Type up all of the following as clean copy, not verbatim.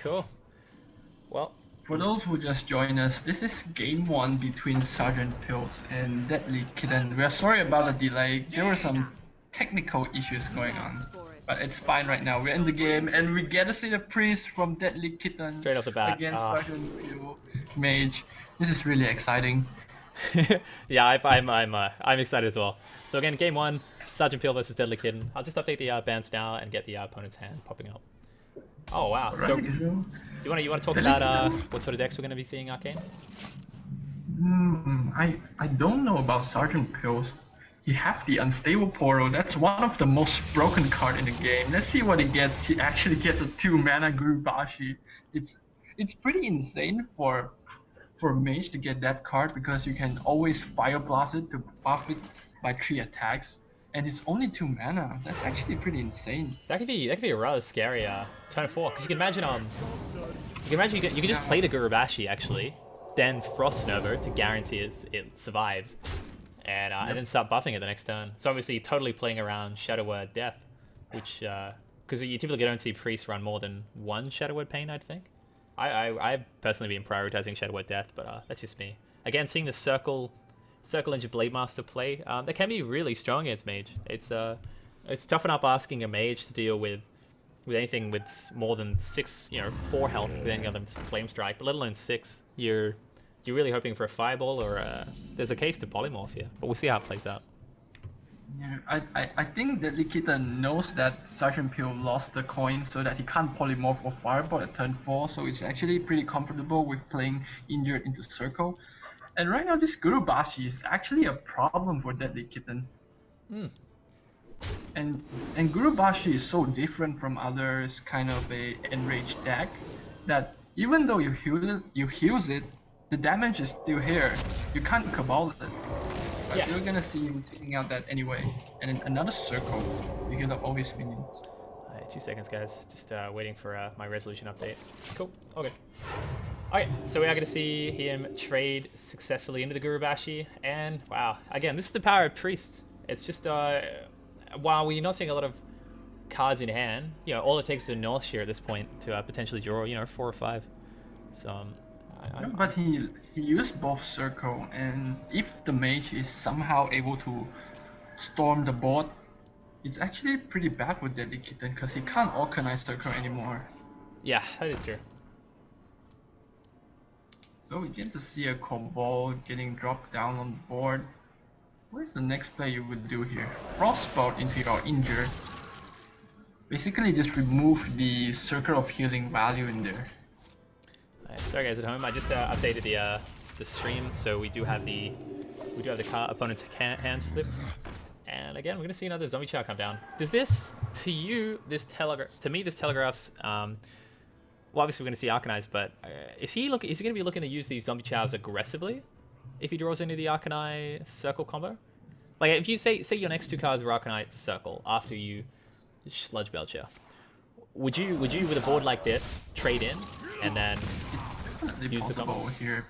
Cool. Well, For those who just joined us, this is game 1 between SgtPill and DeadlyKitten. We are sorry about the delay. There were some technical issues going on, but it's fine right now. We're in the game, and we get to see the priest from DeadlyKitten straight off the bat against SgtPill mage. This is really exciting. Yeah, I'm excited as well. So again, game 1, SgtPill versus DeadlyKitten. I'll just update the bans now and get the opponent's hand popping up. Oh wow! Right, so you want to talk about what sort of decks we're going to be seeing, Arcane? I don't know about SgtPill. He have the unstable portal. That's one of the most broken card in the game. Let's see what he gets. He actually gets a 2-mana Gurubashi. It's pretty insane for mage to get that card because you can always fire blast it to buff it by 3 attacks. And it's only 2 mana. That's actually pretty insane. That could be a rather scary turn 4, because you can imagine you can just play the Gurubashi actually, then Frost Nova to guarantee it survives, and then start buffing it the next turn. So obviously totally playing around Shadow Word Death, which because you typically don't see priests run more than 1 Shadow Word Pain, I'd think. I've personally been prioritizing Shadow Word Death, but that's just me. Again, seeing the Circle Ninja Blade Master play, that can be really strong against mage. It's tough enough asking a mage to deal with anything with more than 6, 4 health with any of them Flame Strike, but let alone 6. You're really hoping for a Fireball, or there's a case to Polymorph here, but we'll see how it plays out. Yeah, I think that DeadlyKitten knows that SgtPill lost the coin so that he can't polymorph or fireball at turn 4, so it's actually pretty comfortable with playing injured into circle. And right now this Gurubashi is actually a problem for DeadlyKitten. And Gurubashi is so different from others kind of a enraged deck that even though you heals it, the damage is still here. You can't cabal it. But yeah. You're gonna see him taking out that anyway. And in another circle, you get all his minions. 2 seconds, guys. Just waiting for my resolution update. Cool. Okay. Okay, so we are going to see him trade successfully into the Gurubashi, and wow, again, this is the power of Priest. It's just, while we're not seeing a lot of cards in hand, all it takes is a North Shear at this point to potentially draw, 4 or 5. So, but he used both circle, and if the mage is somehow able to storm the board, it's actually pretty bad for DeadlyKitten because he can't organize circle anymore. Yeah, that is true. So we get to see a Cobalt getting dropped down on the board. What is the next play you would do here? Frostbolt into your injured. Basically just remove the circle of healing value in there. Sorry guys at home, I just updated the stream, so we do have the opponent's hands flipped. And again, we're gonna see another zombie chow come down. Does this, to you, this telegraphs well, obviously we're going to see Arcanized, but is he going to be looking to use these zombie chows aggressively if he draws into the Arcanite circle combo? Like, if you say your next 2 cards are Arcanite circle after you Sludge Belcher, would you with a board like this trade in and then use the combo here?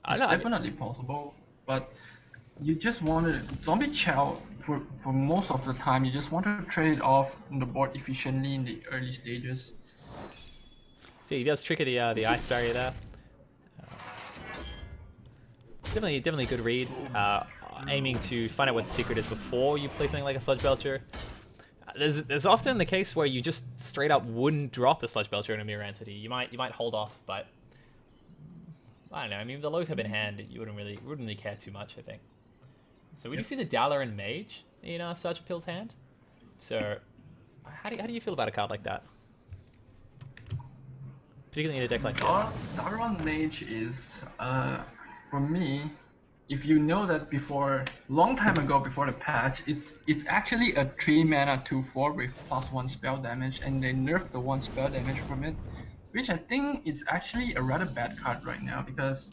It's definitely possible, but you just wanted zombie chow for most of the time. You just want to trade it off on the board efficiently in the early stages. See, he does trigger the ice barrier there. Definitely a good read. Aiming to find out what the secret is before you play something like a Sludge Belcher. There's often the case where you just straight up wouldn't drop the Sludge Belcher in a Mirror Entity. You might hold off, but I don't know. I mean, with the Loatheb in hand, you wouldn't really care too much, I think. So we do see the Dalaran Mage in SgtPill's hand. So how do you feel about a card like that? Particularly in a deck like this. Dalaran Mage is, for me, if you know that long time ago before the patch, it's actually a 3-mana 2/4 with +1 spell damage, and they nerfed the 1 spell damage from it, which I think is actually a rather bad card right now because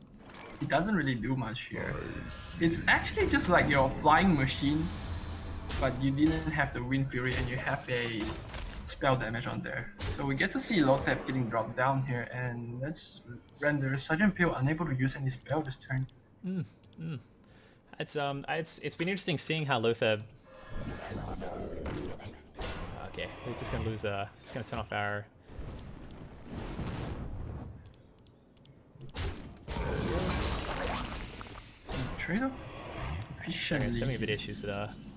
it doesn't really do much here. It's actually just like your flying machine, but you didn't have the Wind Fury and you have a spell damage on there. So we get to see Loatheb getting dropped down here, and let's render SgtPill unable to use any spell this turn. It's been interesting seeing how Loatheb. Okay, we're just gonna lose. Just gonna turn off our trade up efficiently. So many bit issues with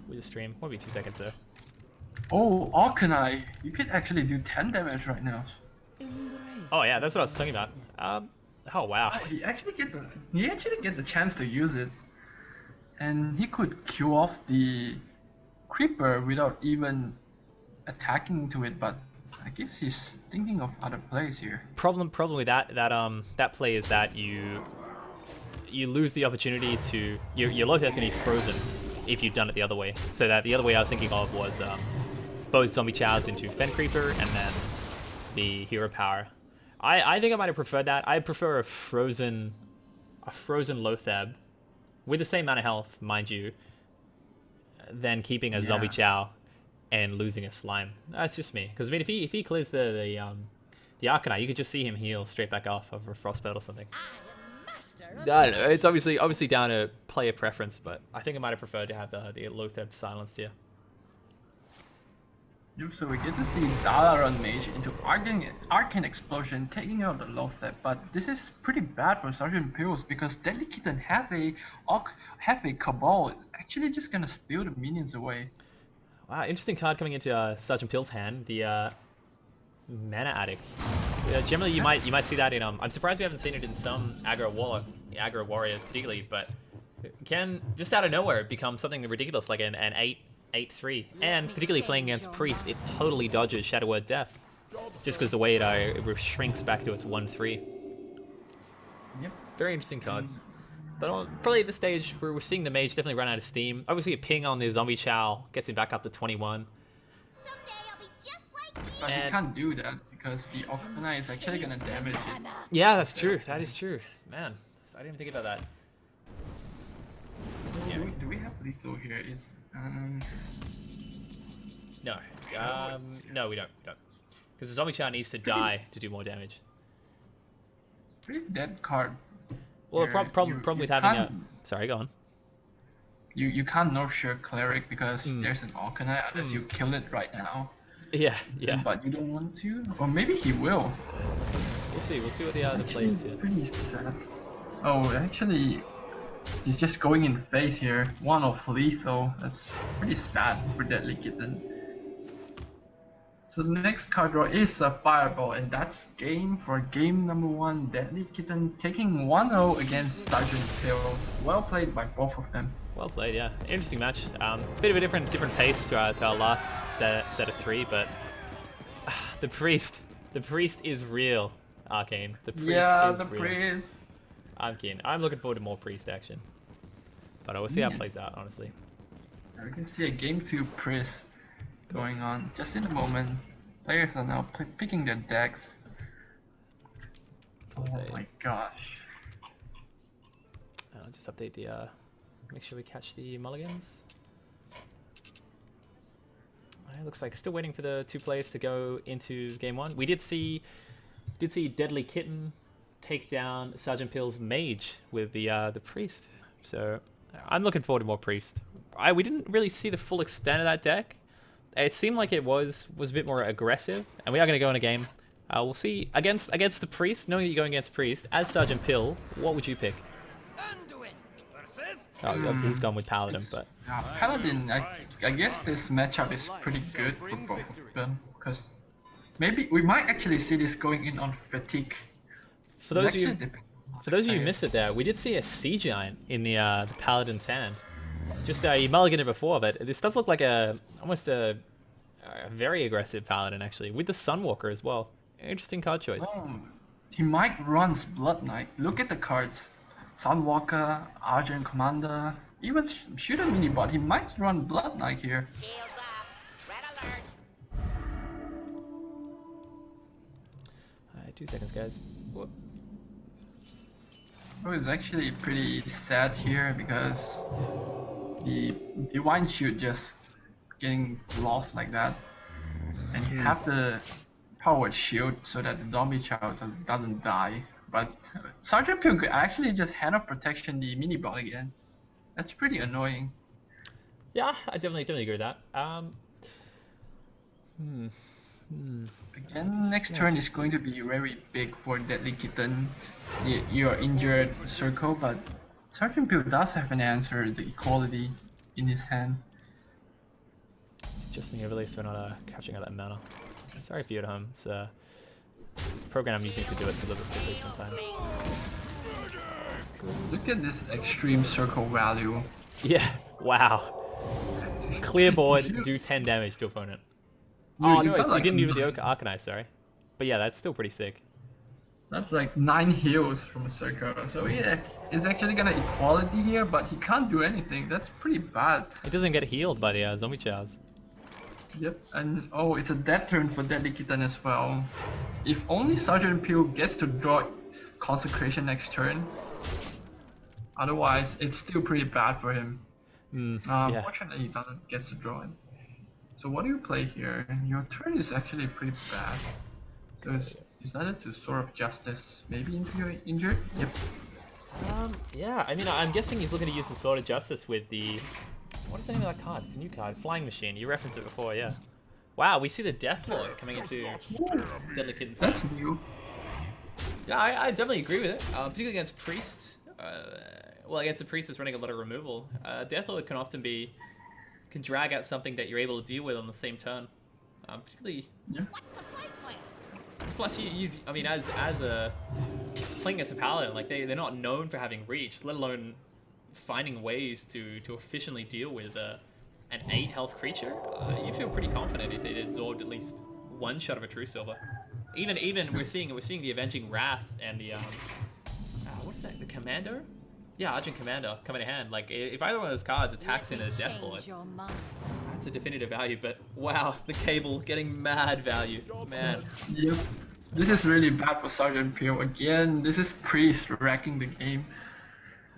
the stream. Won't be 2 seconds though. Oh, Arcanine, you could actually do 10 damage right now. Oh yeah, that's what I was talking about. Oh wow. Oh, he actually get the chance to use it, and he could kill off the creeper without even attacking to it. But I guess he's thinking of other plays here. Problem with that play is that you lose the opportunity to your low is going to be frozen if you've done it the other way. So that the other way I was thinking of was both zombie chows into Fen Creeper and then the hero power. I think I might have preferred that. I prefer a frozen Lotheb with the same amount of health, mind you, than keeping a zombie chow and losing a slime. That's just me. Because I mean, if he clears the Arcanine, you could just see him heal straight back off of a Frostbite or something. I don't know. It's obviously down to player preference, but I think I might have preferred to have the Lotheb silenced here. Yep, so we get to see Dalaran Mage into Arcane Explosion, taking out the Lotheb, but this is pretty bad for SgtPill because DeadlyKitten have a Cabal, actually just gonna steal the minions away. Wow, interesting card coming into SgtPill's hand, the Mana Addict. Generally, you might see that in I'm surprised we haven't seen it in some aggro warriors particularly, but it can just out of nowhere become something ridiculous like an 8/3, and particularly playing against Priest, it totally dodges Shadow Word Death, just because the way it shrinks back to its 1/3. Yep. Very interesting card. But probably at this stage, we're seeing the mage definitely run out of steam. Obviously, a ping on the zombie chow gets him back up to 21. But he can't do that because the Arcanine is actually gonna damage it. Yeah, that's true. That is true. Man, I didn't even think about that. Do we have lethal here? No, we don't. Because the zombie chow needs to die to do more damage. It's a pretty dead card. Well, the problem with having a... Sorry, go on. You can't nurture Cleric because there's an Arcanine unless you kill it right now. Yeah. But you don't want to? Or maybe he will. We'll see what the play is here. Pretty sad. Oh, actually, he's just going in face here. One of lethal. That's pretty sad for DeadlyKitten. So the next card draw is a Fireball, and that's game for game number 1. DeadlyKitten taking 1-0 against SgtPill. Well played by both of them. Well played, yeah. Interesting match. Bit of a different pace to our last set of 3, but the priest is real. Arcane. The priest is real. Priest. I'm keen. I'm looking forward to more priest action, but we'll see how it plays out. Honestly. We can see a game 2 priest going on just in a moment. Players are now picking their decks. Oh my gosh. I'll just update the make sure we catch the mulligans. It looks like still waiting for the 2 players to go into game 1. We did see DeadlyKitten take down SgtPill's mage with the priest. So I'm looking forward to more priest. We didn't really see the full extent of that deck. It seemed like it was a bit more aggressive, and we are going to go in a game. We'll see against the priest. Knowing that you're going against priest as SgtPill, what would you pick? Oh, obviously he's gone with Paladin, but Paladin. I guess this matchup is pretty good for both of them because maybe we might actually see this going in on fatigue. For those of you who missed it there, we did see a Sea Giant in the Paladin's hand. Just you mulliganed it before, but this does look like almost a very aggressive Paladin actually, with the Sunwalker as well. Interesting card choice. He might run Blood Knight. Look at the cards. Sunwalker, Argent Commander, even Shooter Minibot. He might run Blood Knight here. 2 seconds, guys. Whoop. Oh, it's actually pretty sad here because the Divine Shoot just getting lost like that, and you have the Powered Shield so that the zombie child doesn't die. But SgtPill could actually just hand of protection the mini bot again. That's pretty annoying. Yeah, I definitely agree with that. Again, next turn is going to be very big for DeadlyKitten. You're injured, Circle, but Sergeant Pill does have an answer, the equality in his hand. It's just in the overlay, so we're not capturing out that mana. Sorry if you're at home. It's this program I'm using to do it's a little bit quickly sometimes. Look at this extreme circle value. Yeah, wow. Clear board, do 10 damage to opponent. Oh no, got you didn't use the Arcanine, sorry. But yeah, that's still pretty sick. That's like 9 heals from a circle. So yeah, he's actually gonna equality here, but he can't do anything. That's pretty bad. It doesn't get healed by the zombie chows. Yep, and oh, it's a dead turn for DeadlyKitten as well. If only Sergeant Pill gets to draw Consecration next turn. Otherwise, it's still pretty bad for him. Yeah. Unfortunately, he doesn't get to draw it. So what do you play here? Your turn is actually pretty bad. So it's decided to Sword of Justice, maybe into your injured? Yep. Yeah, I mean, I'm guessing he's looking to use the Sword of Justice with the... What is the name of that card? It's a new card. Flying Machine. You referenced it before, yeah. Wow, we see the Deathlord coming into DeadlyKitten's. That's new. Yeah, I definitely agree with it. Particularly against Priest. Well, against a Priest that's running a lot of removal. Deathlord can drag out something that you're able to deal with on the same turn. Particularly... Yeah. Plus, I mean, as a playing as a paladin, like they're not known for having reach, let alone finding ways to efficiently deal with an 8 health creature. You feel pretty confident it absorbed at least one shot of a True Silver. Even we're seeing the Avenging Wrath and the what is that? The Commando? Yeah, Argent Commander coming to hand. Like if either one of those cards attacks in a Deathlord, that's a definitive value. But wow, the Cable getting mad value, man. Yep. This is really bad for Sergeant Pill. Again, this is Priest wrecking the game.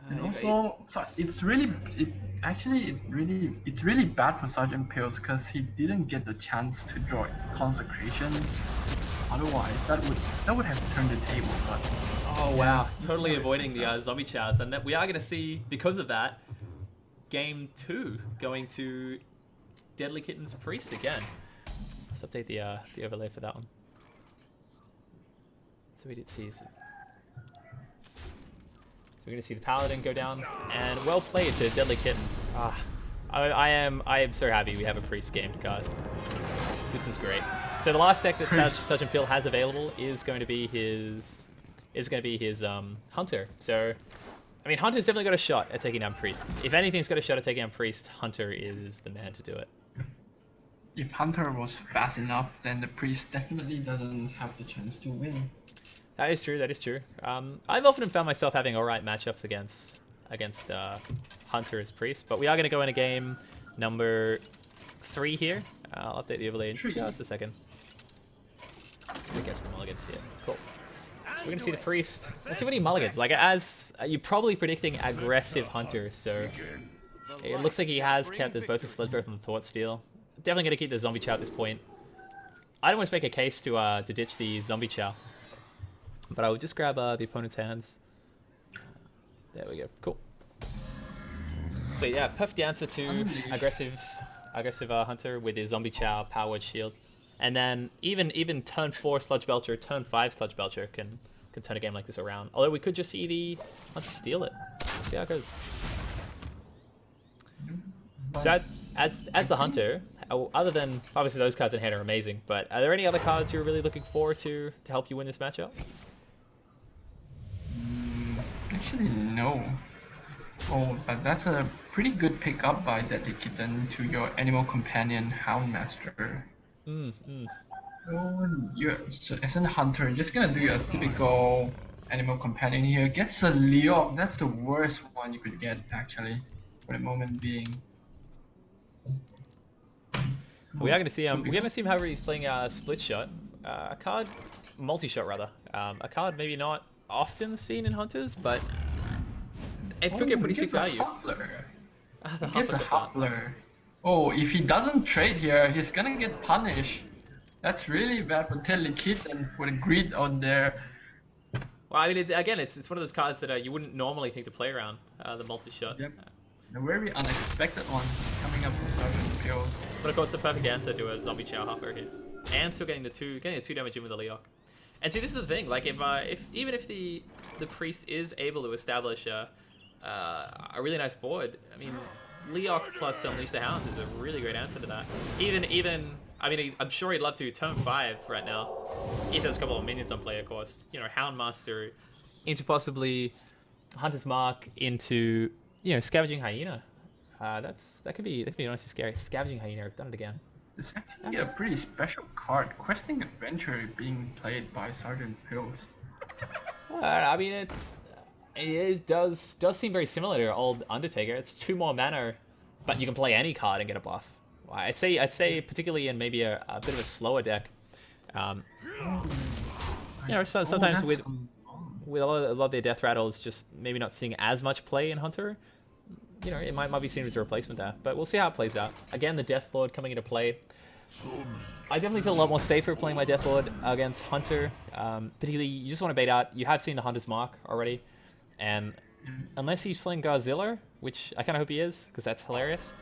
And also, it's really bad for Sergeant Pills because he didn't get the chance to draw Consecration. Otherwise, that would have turned the table. But oh wow, totally avoiding the zombie chows, and that we are going to see because of that, game 2 going to DeadlyKitten's Priest again. Let's update the overlay for that one. So we did see. So we're gonna see the Paladin go down, and well played to DeadlyKitten. I am so happy we have a Priest game, guys. This is great. So the last deck that Sergeant Pill has available is going to be his Hunter. So I mean, Hunter's definitely got a shot at taking down Priest. If anything's got a shot at taking down Priest, Hunter is the man to do it. If Hunter was fast enough, then the Priest definitely doesn't have the chance to win. That is true. That is true. I've often found myself having alright matchups against Hunter as Priest, but we are going to go into game number 3 here. I'll update the overlay in just a second. So we get the mulligans here. Cool. So we're going to see the Priest. Let's see what he mulligans. Like, as you're probably predicting aggressive Hunter, so it looks like he has kept both the Sledgebearer and the Thought Steal. Definitely going to keep the Zombie Chow at this point. I'd almost make a case to ditch the Zombie Chow. But I will just grab the opponent's hands. There we go. Cool. So yeah, perfect answer to aggressive Hunter with his Zombie Chow, Power Word Shield. And then even turn 4 Sludge Belcher, turn 5 Sludge Belcher can turn a game like this around. Although we could just see the Hunter steal it. Let's see how it goes. So as the Hunter, other than obviously those cards in hand are amazing, but are there any other cards you're really looking forward to help you win this matchup? Actually, no. Oh, but that's a pretty good pickup by DeadlyKitten to your Animal Companion Houndmaster. So as a hunter, you're just gonna do your typical Animal Companion here. Gets a Leo. That's the worst one you could get actually, for the moment being. We are gonna see him. We're gonna see him. However, he's playing a Split Shot, a card, multi-shot rather. A card maybe not often seen in hunters, but it could get pretty sick value. He gets a Huffler. Oh, if he doesn't trade here, he's gonna get punished. That's really bad for DeadlyKitten for the greed on there. Well, I mean, it's one of those cards that you wouldn't normally think to play around, the multi-shot. Yep. A very unexpected one coming up from Sergeant Pill. But of course, the perfect answer to a Zombie Chow Huffer here, and still getting the 2 damage in with the Leok. And see, this is the thing. Like, if even if the Priest is able to establish a a really nice board. I mean, Leok plus Unleash the Hounds is a really great answer to that. Even I mean, I'm sure he'd love to turn 5 right now. If there's a couple of minions on play, of course. You know, Houndmaster into possibly Hunter's Mark into, you know, Scavenging Hyena. That could be honestly scary. Scavenging Hyena, I've done it again. It's actually a pretty special card. Questing Adventure being played by Sergeant Pills. I mean, does seem very similar to old Undertaker. It's 2 more mana, but you can play any card and get a buff. I'd say particularly in maybe a bit of a slower deck. You know, sometimes with a lot of their death rattles, just maybe not seeing as much play in Hunter. You know, it might be seen as a replacement there, but we'll see how it plays out. Again, the Death Lord coming into play. I definitely feel a lot more safer playing my Death Lord against Hunter. Particularly, you just want to bait out. You have seen the Hunter's Mark already, and unless he's playing Godzilla, which I kind of hope he is, because that's hilarious.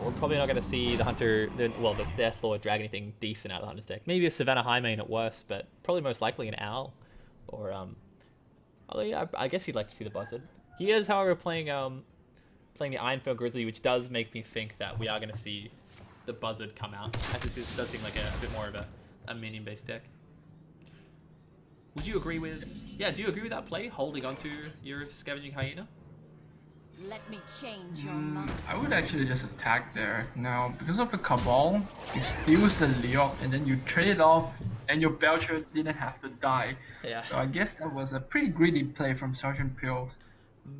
We're probably not going to see the Death Lord drag anything decent out of the Hunter's deck. Maybe a Savannah High Main at worst, but probably most likely an Owl, or although yeah, I guess you'd like to see the Buzzard. He is, however, playing the Ironfell Grizzly, which does make me think that we are going to see the Buzzard come out, as this does seem like a bit more of a minion-based deck. Would you agree with? Yeah, do you agree with that play, holding onto your Scavenging Hyena? Let me change your mind. I would actually just attack there. Now, because of the Cabal, you steals the Leok and then you trade it off, and your Belcher didn't have to die. Yeah. So I guess that was a pretty greedy play from Sergeant Pills.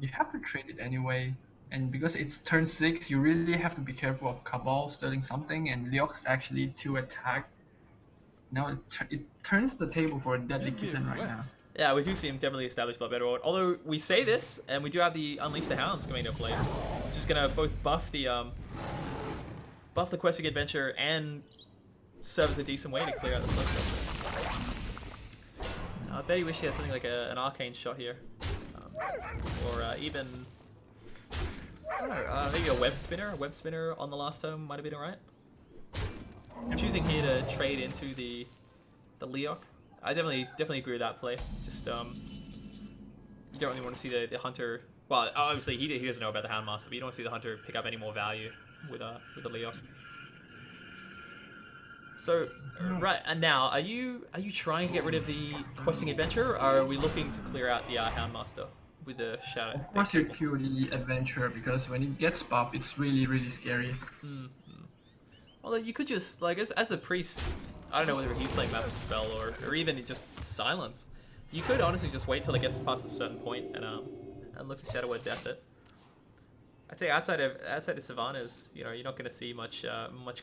You have to trade it anyway, and because it's turn 6, you really have to be careful of Cabal stealing something, and Leok's actually to attack. Now it turns the table for a DeadlyKitten right now. Yeah, we do see him definitely established a lot better. Although we say this, and we do have the Unleash the Hounds coming into play, which is gonna both buff the Questing Adventure and serve as a decent way to clear out the slug structure. I bet he wish he had something like an Arcane Shot here. Or even, I don't know, maybe a Web Spinner. A Web Spinner on the last turn might have been alright. I'm choosing here to trade into the Leok. I definitely agree with that play. Just you don't really want to see the Hunter. Well, obviously he doesn't know about the Houndmaster, but you don't want to see the Hunter pick up any more value with the Leok. So, right, and now, are you trying to get rid of the Questing Adventure, or are we looking to clear out the Houndmaster with the Shadow? Of course you kill the Adventure, because when it gets buffed, it's really, really scary. Although you could just, like, as a priest, I don't know whether he's playing Master Spell or even just Silence. You could honestly just wait till it gets past a certain point and look to Shadow Word Death it. I'd say outside of Savannahs, you know, you're not going to see much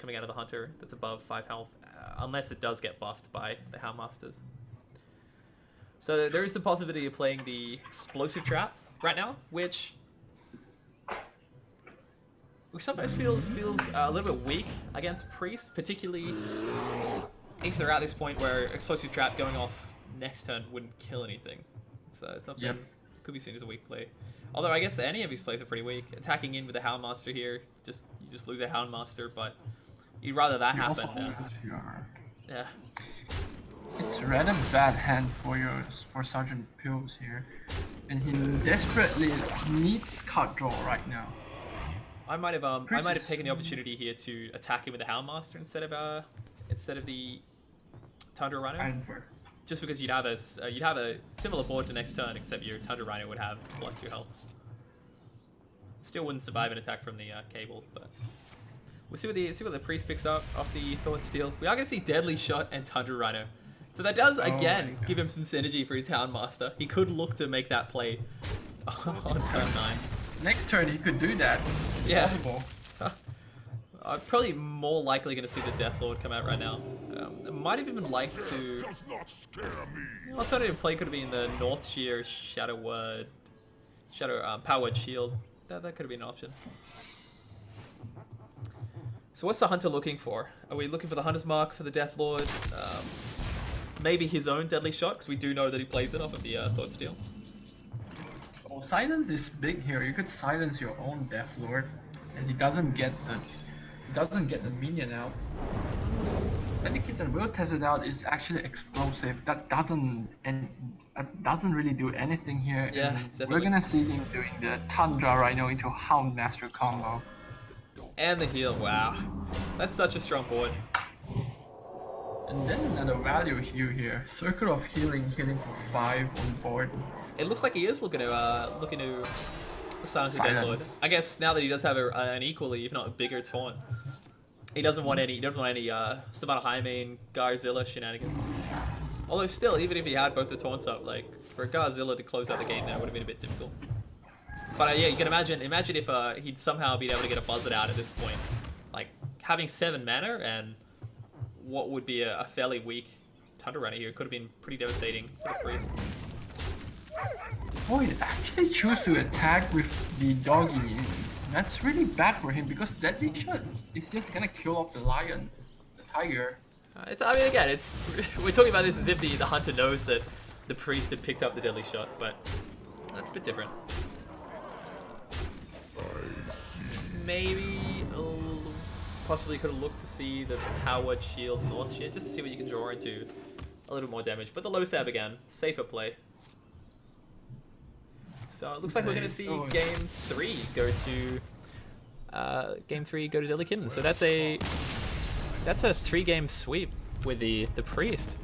coming out of the Hunter that's above 5 health, unless it does get buffed by the Houndmasters. So there is the possibility of playing the Explosive Trap right now, which sometimes feels a little bit weak against priests, particularly if they're at this point where Explosive Trap going off next turn wouldn't kill anything. It's often could be seen as a weak play. Although I guess any of these plays are pretty weak. Attacking in with the Houndmaster here, you just lose a Houndmaster, but you'd rather that happen than yeah. It's a rather bad hand for Sergeant Pills here, and he desperately needs card draw right now. I might have taken the opportunity here to attack him with the Houndmaster instead of the Tundra Rhino. Just because you'd have a similar board to next turn, except your Tundra Rhino would have +2 health. Still wouldn't survive an attack from the cable, but we'll see what the priest picks up off the Thought Steel. We are going to see Deadly Shot and Tundra Rhino, so that does again give him some synergy for his Houndmaster. He could look to make that play on turn 9. Next turn he could do that. It's possible. I'm probably more likely going to see the Death Lord come out right now. I might have even liked to. Alternative play could have been the North Shear Power Word Shield. That could have been an option. So what's the Hunter looking for? Are we looking for the Hunter's Mark for the Death Lord? Maybe his own Deadly Shot, because we do know that he plays it off of the Thought Steel. Oh, silence is big here. You could silence your own Death Lord, and he doesn't get the minion out. DeadlyKitten will test it out. Is actually explosive. That doesn't really do anything here. Yeah, and definitely. we're gonna see him doing the Tundra Rhino into Hound Master combo. And the heal, wow. That's such a strong board. And then another value heal here. Circle of healing for 5 on board. It looks like he is looking to silence the Silence. Deadlord. I guess now that he does have an equally, if not bigger, taunt, he doesn't want any Savannah Jaime, Garzilla shenanigans. Although still, even if he had both the taunts up, like for Garzilla to close out the game, there would have been a bit difficult. But yeah, you can imagine if he'd somehow been able to get a Buzzard out at this point, like having 7 mana and what would be a fairly weak Tundra Runner here could have been pretty devastating for the Priest. Oh, he actually chose to attack with the doggy. That's really bad for him because Deadly Shot is just gonna kill off the lion, the tiger. I mean, again, we're talking about this as if the hunter knows that the Priest had picked up the Deadly Shot, but that's a bit different. Maybe possibly could have looked to see the Powered Shield North Shield, just to see what you can draw into a little more damage. But the Lothab again, safer play. So it looks like we're going to see Game 3 go to DeadlyKitten. So that's a 3-game sweep with the Priest.